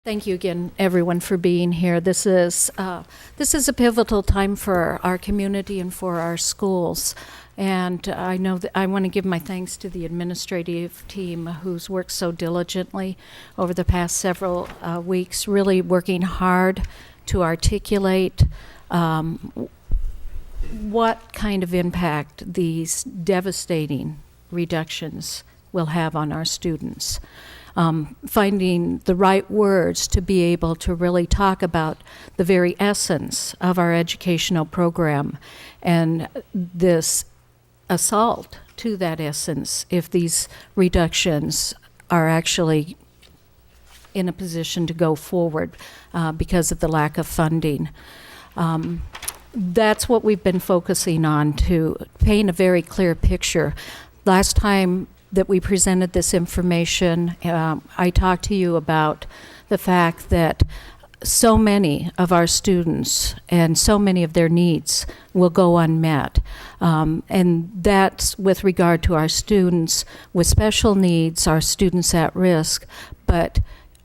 Thank you again, everyone, for being here. This is a pivotal time for our community and for our schools. And I know that I want to give my thanks to the administrative team who's worked so diligently over the past several weeks, really working hard to articulate what kind of impact these devastating reductions will have on our students. Finding the right words to be able to really talk about the very essence of our educational program and this assault to that essence if these reductions are actually in a position to go forward because of the lack of funding. That's what we've been focusing on, to paint a very clear picture. Last time that we presented this information, I talked to you about the fact that so many of our students and so many of their needs will go unmet. And that's with regard to our students with special needs, our students at risk. But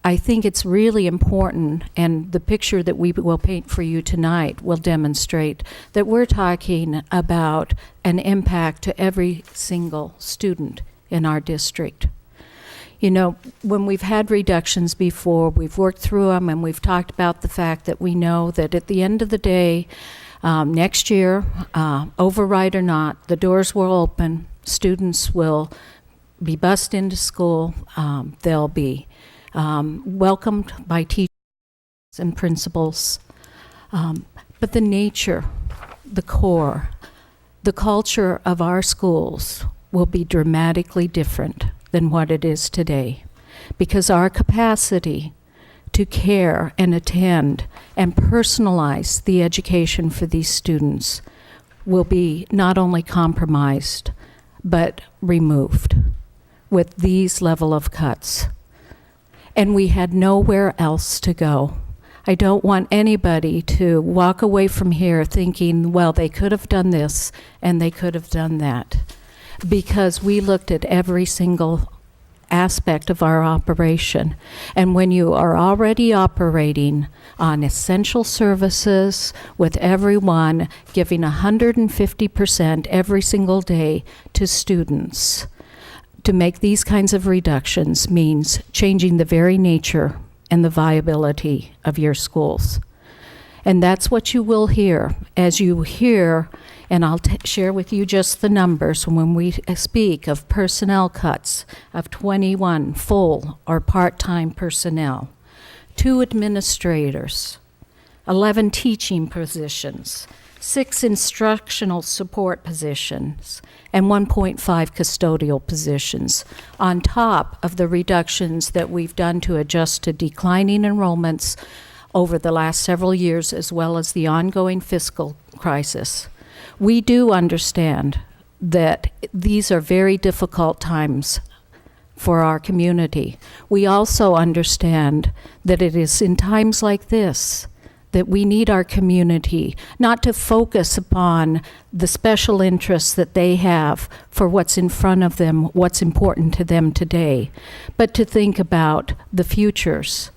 I think it's really important, and the picture that we will paint for you tonight will demonstrate that we're talking about an impact to every single student in our district. You know, when we've had reductions before, we've worked through them and we've talked about the fact that we know that at the end of the day, next year, override or not, the doors will open, students will be bused into school, they'll be welcomed by teachers and principals. But the nature, the core, the culture of our schools will be dramatically different than what it is today, because our capacity to care and attend and personalize the education for these students will be not only compromised, but removed with these level of cuts. And we had nowhere else to go. I don't want anybody to walk away from here thinking, well, they could have done this and they could have done that, because we looked at every single aspect of our operation. And when you are already operating on essential services with everyone giving 150% every single day to students, to make these kinds of reductions means changing the very nature and the viability of your schools. And that's what you will hear as you hear, and I'll share with you just the numbers when we speak of personnel cuts of 21 full or part-time personnel, 2 administrators, 11 teaching positions, 6 instructional support positions, and 1.5 custodial positions, on top of the reductions that we've done to adjust to declining enrollments over the last several years, as well as the ongoing fiscal crisis. We do understand that these are very difficult times for our community. We also understand that it is in times like this that we need our community not to focus upon the special interests that they have for what's in front of them, what's important to them today, but to think about the futures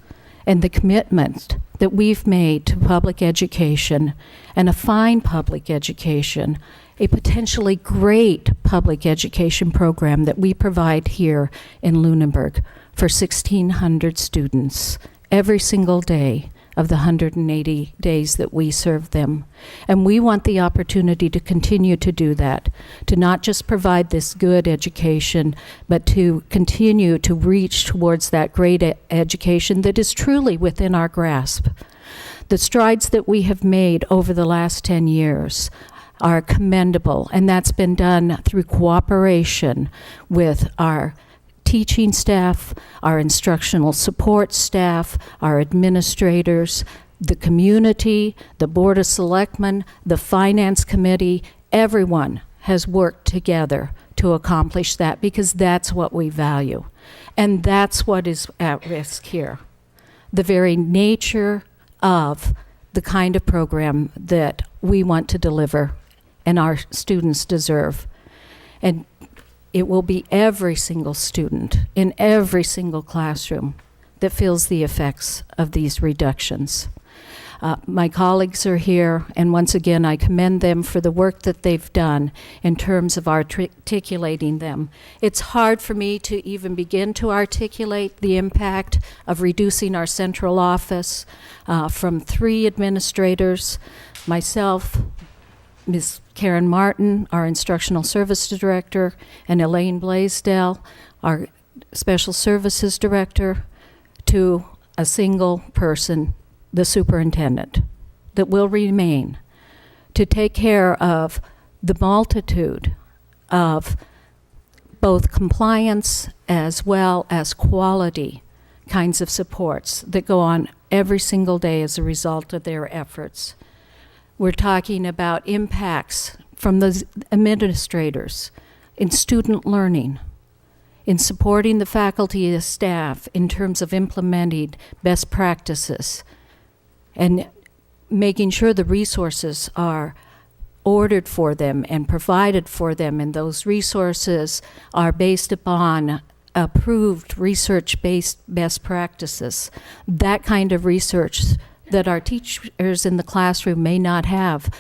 and the commitment that we've made to public education, and a fine public education, a potentially great public education program that we provide here in Lunenburg for 1,600 students every single day of the 180 days that we serve them. And we want the opportunity to continue to do that, to not just provide this good education, but to continue to reach towards that great education that is truly within our grasp. The strides that we have made over the last 10 years are commendable, and that's been done through cooperation with our teaching staff, our instructional support staff, our administrators, the community, the Board of Selectmen, the Finance Committee. Everyone has worked together to accomplish that, because that's what we value. And that's what is at risk here. The very nature of the kind of program that we want to deliver and our students deserve. And it will be every single student in every single classroom that feels the effects of these reductions. My colleagues are here, and once again, I commend them for the work that they've done in terms of articulating them. It's hard for me to even begin to articulate the impact of reducing our central office from 3 administrators, myself, Ms. Karen Martin, our Instructional Service Director, and Elaine Blaisdell, our Special Services Director, to a single person, the superintendent, that will remain to take care of the multitude of both compliance as well as quality kinds of supports that go on every single day as a result of their efforts. We're talking about impacts from the administrators in student learning, in supporting the faculty and staff in terms of implementing best practices, and making sure the resources are ordered for them and provided for them, and those resources are based upon approved research-based best practices. That kind of research that our teachers in the classroom may not have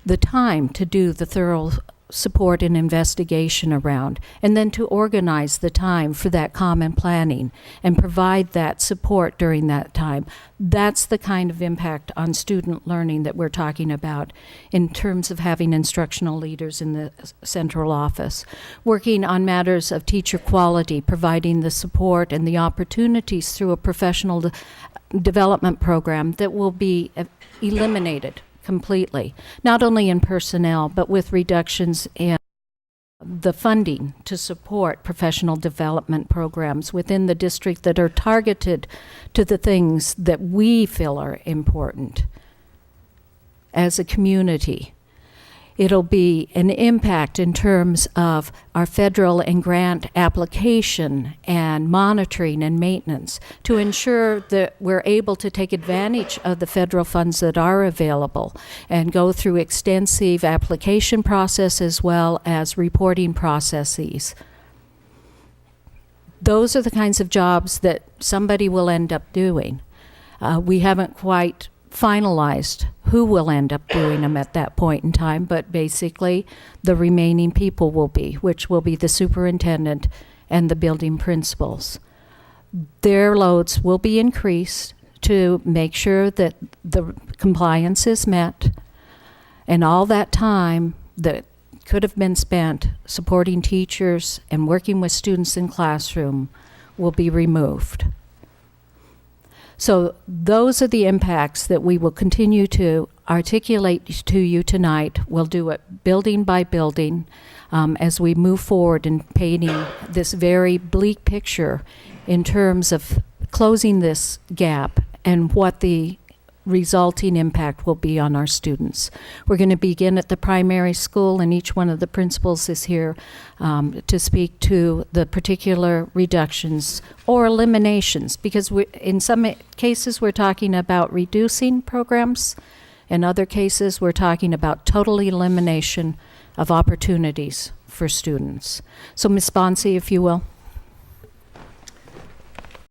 the time to do the thorough support and investigation around, and then to organize the time for that common planning and provide that support during that time. That's the kind of impact on student learning that we're talking about in terms of having instructional leaders in the central office, working on matters of teacher quality, providing the support and the opportunities through a professional development program that will be eliminated completely, not only in personnel, but with reductions in the funding to support professional development programs within the district that are targeted to the things that we feel are important as a community. It'll be an impact in terms of our federal and grant application and monitoring and maintenance to ensure that we're able to take advantage of the federal funds that are available and go through extensive application process as well as reporting processes. Those are the kinds of jobs that somebody will end up doing. We haven't quite finalized who will end up doing them at that point in time, but basically the remaining people will be, which will be the superintendent and the building principals. Their loads will be increased to make sure that the compliance is met, and all that time that could have been spent supporting teachers and working with students in classroom will be removed. So those are the impacts that we will continue to articulate to you tonight. We'll do it building by building as we move forward in painting this very bleak picture in terms of closing this gap and what the resulting impact will be on our students. We're going to begin at the primary school, and each one of the principals is here to speak to the particular reductions or eliminations, because in some cases we're talking about reducing programs. In other cases we're talking about total elimination of opportunities for students. So Ms. Bonsi, if you will.